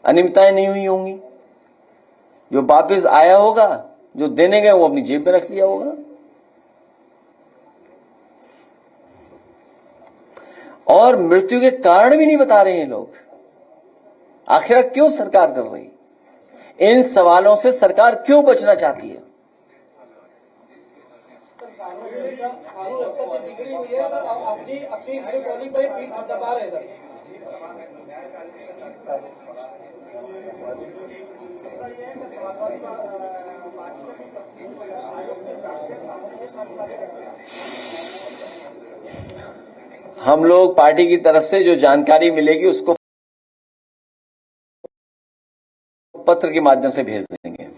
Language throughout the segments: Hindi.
अनियमितताएं नहीं हुई होंगी। जो वापस आया होगा, जो देने गए वो अपनी जेब में रख लिया होगा। और मृत्यु के कारण भी नहीं बता रहे हैं लोग। आखिर क्यों सरकार कर रही? इन सवालों से सरकार क्यों बचना चाहती है? हम लोग पार्टी की तरफ से जो जानकारी मिलेगी उसको पत्र के माध्यम से भेज देंगे।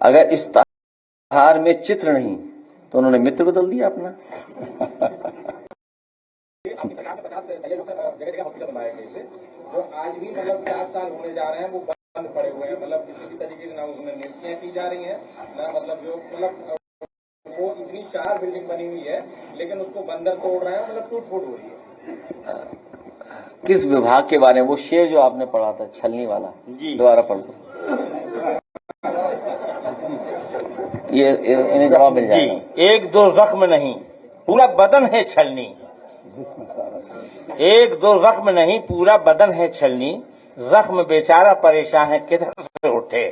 अगर इश्तेहार में चित्र नहीं तो उन्होंने मित्र बदल दिया अपना। जो आज भी मतलब 4 साल होने जा रहे हैं वो बंद पड़े हुए हैं, मतलब किसी भी तरीके से ना उसमें नियुक्तियां की जा रही हैं, ना मतलब जो मतलब वो इतनी 4 बिल्डिंग बनी हुई है लेकिन उसको बंदर तोड़ रहे हैं, मतलब टूट फूट हो रही है। किस विभाग के बारे में? वो शेर जो आपने पढ़ा था छलनी वाला, दोबारा पढ़ दो। ये इन्हें जवाब मिल जाएगा। एक दो जख्म नहीं पूरा बदन है छलनी, एक दो जख्म नहीं पूरा बदन है छलनी, जख्म बेचारा परेशान है किधर से उठे।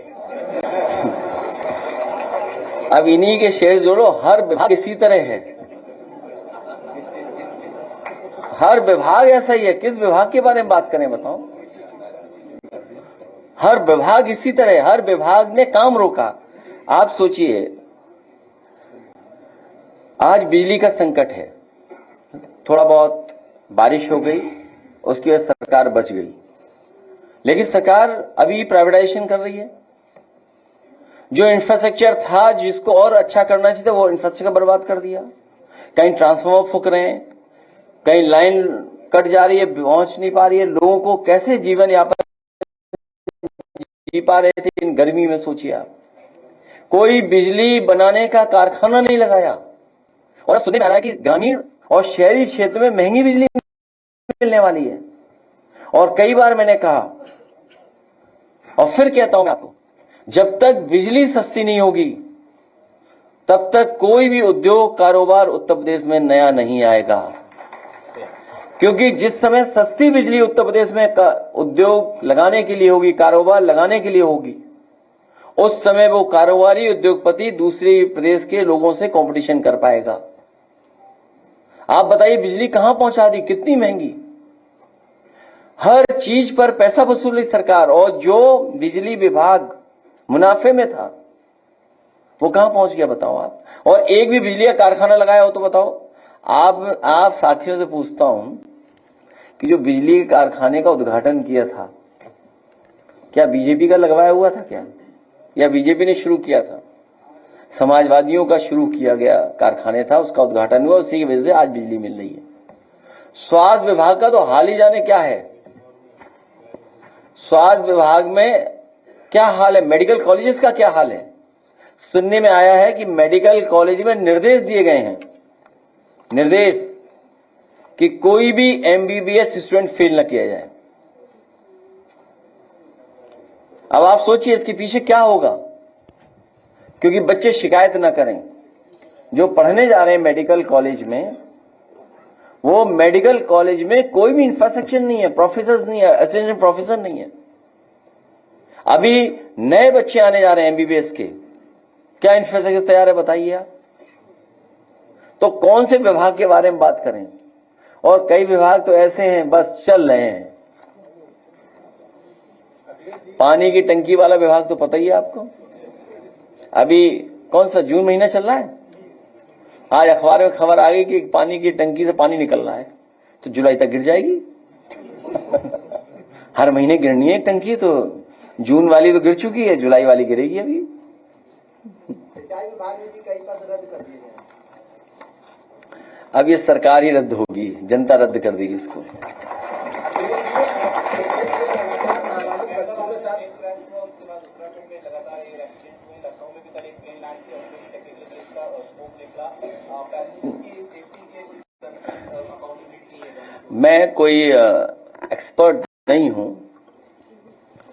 अब इन्हीं के शेर जोड़ो। हर विभाग इसी तरह है, हर विभाग ऐसा ही है। किस विभाग के बारे में बात करें बताओ? हर विभाग इसी तरह, हर विभाग ने काम रोका। आप सोचिए, आज बिजली का संकट है, थोड़ा बहुत बारिश हो गई, उसकी वजह से सरकार बच गई, लेकिन सरकार अभी प्राइवेटाइजेशन कर रही है। जो इंफ्रास्ट्रक्चर था जिसको और अच्छा करना चाहिए था वो इंफ्रास्ट्रक्चर बर्बाद कर दिया। कहीं ट्रांसफार्मर फूक रहे हैं, कहीं लाइन कट जा रही है, पहुंच नहीं पा रही है। लोगों को कैसे जीवन यापन जी पा रहे थे इन गर्मी में? सोचिए आप, कोई बिजली बनाने का कारखाना नहीं लगाया। और सुनने में आ रहा है कि ग्रामीण और शहरी क्षेत्र में महंगी बिजली मिलने वाली है। और कई बार मैंने कहा और फिर कहता हूं आपको, जब तक बिजली सस्ती नहीं होगी तब तक कोई भी उद्योग कारोबार उत्तर प्रदेश में नया नहीं आएगा। क्योंकि जिस समय सस्ती बिजली उत्तर प्रदेश में उद्योग लगाने के लिए होगी, कारोबार लगाने के लिए होगी, उस समय वो कारोबारी उद्योगपति दूसरे प्रदेश के लोगों से कंपटीशन कर पाएगा। आप बताइए बिजली कहां पहुंचा दी, कितनी महंगी। हर चीज पर पैसा वसूल रही सरकार, और जो बिजली विभाग मुनाफे में था वो कहां पहुंच गया बताओ आप? और एक भी बिजली का कारखाना लगाया हो तो बताओ। आप साथियों से पूछता हूं कि जो बिजली कारखाने का उद्घाटन किया था, क्या बीजेपी का लगवाया हुआ था क्या, या बीजेपी ने शुरू किया था? समाजवादियों का शुरू किया गया कारखाने था, उसका उद्घाटन हुआ, उसी की वजह से आज बिजली मिल रही है। स्वास्थ्य विभाग का तो हाल ही जाने क्या है। स्वास्थ्य विभाग में क्या हाल है, मेडिकल कॉलेजेस का क्या हाल है? सुनने में आया है कि मेडिकल कॉलेज में निर्देश दिए गए हैं, निर्देश कि कोई भी एमबीबीएस स्टूडेंट फेल न किया जाए। अब आप सोचिए इसके पीछे क्या होगा, क्योंकि बच्चे शिकायत न करें। जो पढ़ने जा रहे हैं मेडिकल कॉलेज में, वो मेडिकल कॉलेज में कोई भी इंफ्रास्ट्रक्चर नहीं है, प्रोफेसर नहीं है, असिस्टेंट प्रोफेसर नहीं है। अभी नए बच्चे आने जा रहे हैं एमबीबीएस के, क्या इंफ्रास्ट्रक्चर तैयार है बताइए आप? तो कौन से विभाग के बारे में बात करें? और कई विभाग तो ऐसे हैं बस चल रहे हैं। पानी की टंकी वाला विभाग तो पता ही है आपको, अभी कौन सा जून महीना चल रहा है, आज अखबार में खबर आ गई कि पानी की टंकी से पानी निकल रहा है, तो जुलाई तक गिर जाएगी। हर महीने गिरनी है टंकी, तो जून वाली तो गिर चुकी है, जुलाई वाली गिरेगी अभी। अब ये सरकार ही रद्द होगी, जनता रद्द कर देगी इसको। मैं कोई एक्सपर्ट नहीं हूं,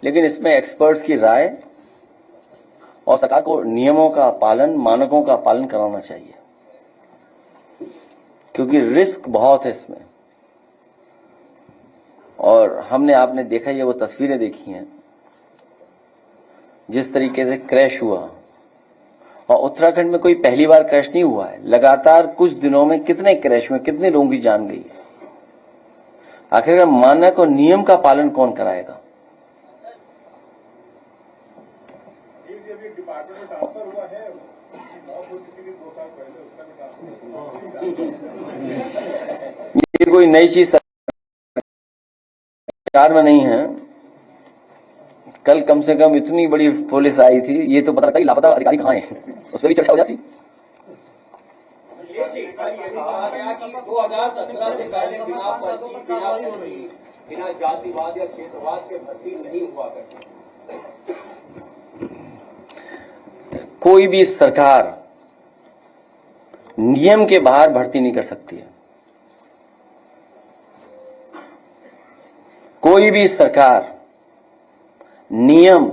लेकिन इसमें एक्सपर्ट्स की राय और सरकार को नियमों का पालन, मानकों का पालन कराना चाहिए, क्योंकि रिस्क बहुत है इसमें। और आपने देखा ही है, वो तस्वीरें देखी हैं जिस तरीके से क्रैश हुआ, और उत्तराखंड में कोई पहली बार क्रैश नहीं हुआ है। लगातार कुछ दिनों में कितने क्रैश हुए, कितने लोगों की जान गई है। आखिर मानक और नियम का पालन कौन कराएगा? ये कोई नई चीज सरकार में नहीं है। कल कम से कम इतनी बड़ी पुलिस आई थी, ये तो पता लगता ही लापता अधिकारी कहां हैं, उस पर भी चर्चा हो जाती। 2017 से पहले बिना जातिवाद या क्षेत्रवाद के भर्ती नहीं हुआ करती। कोई भी सरकार नियम के बाहर भर्ती नहीं कर सकती है। कोई भी सरकार नियम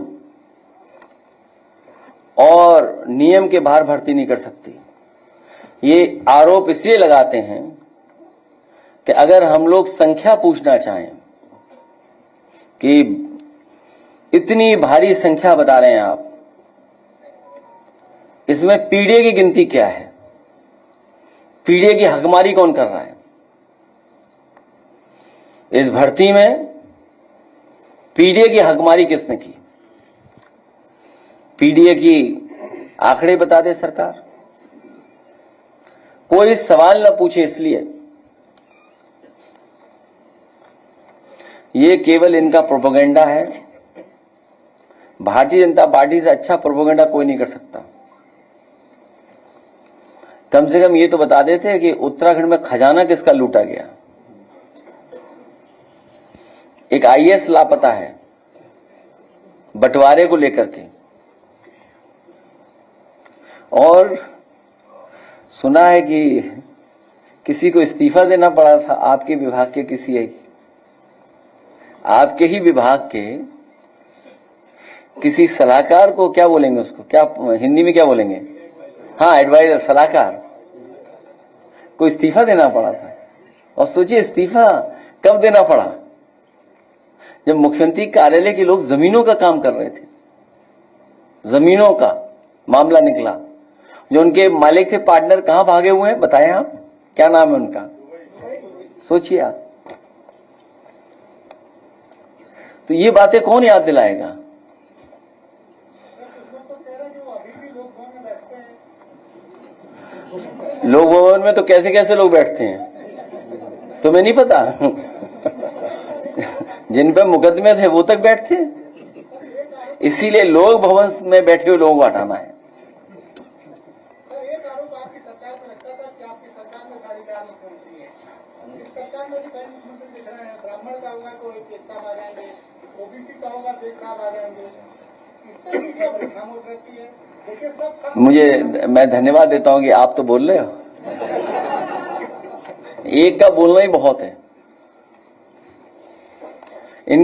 के बाहर भर्ती नहीं कर सकती। ये आरोप इसलिए लगाते हैं कि अगर हम लोग संख्या पूछना चाहें कि इतनी भारी संख्या बता रहे हैं आप, इसमें पीडीए की गिनती क्या है? पीडीए की हकमारी कौन कर रहा है? इस भर्ती में पीडीए की हकमारी किसने की? पीडीए की आंकड़े बता दे सरकार, कोई सवाल न पूछे। इसलिए ये केवल इनका प्रोपेगेंडा है। भारतीय जनता पार्टी से अच्छा प्रोपेगेंडा कोई नहीं कर सकता। कम से कम ये तो बता देते कि उत्तराखंड में खजाना किसका लूटा गया। एक आईएएस लापता है बंटवारे को लेकर के, और सुना है कि किसी को इस्तीफा देना पड़ा था आपके विभाग के आपके ही विभाग के किसी सलाहकार को, क्या बोलेंगे उसको, क्या हिंदी में क्या बोलेंगे, हाँ एडवाइजर, सलाहकार को इस्तीफा देना पड़ा था। और सोचिए इस्तीफा कब देना पड़ा? जब मुख्यमंत्री कार्यालय के लोग जमीनों का काम कर रहे थे। जमीनों का मामला निकला। जो उनके मालिक थे, पार्टनर, कहां भागे हुए हैं बताएं आप, क्या नाम है उनका? सोचिए आप। तो ये बातें कौन याद दिलाएगा? लोक भवन में तो कैसे कैसे लोग बैठते हैं, तुम्हें नहीं पता? जिन पे मुकदमे थे वो तक बैठते हैं। इसीलिए लोक भवन में बैठे हुए लोगों को हटाना है। मैं धन्यवाद देता हूं कि आप तो बोल रहे हो। एक का बोलना ही बहुत है।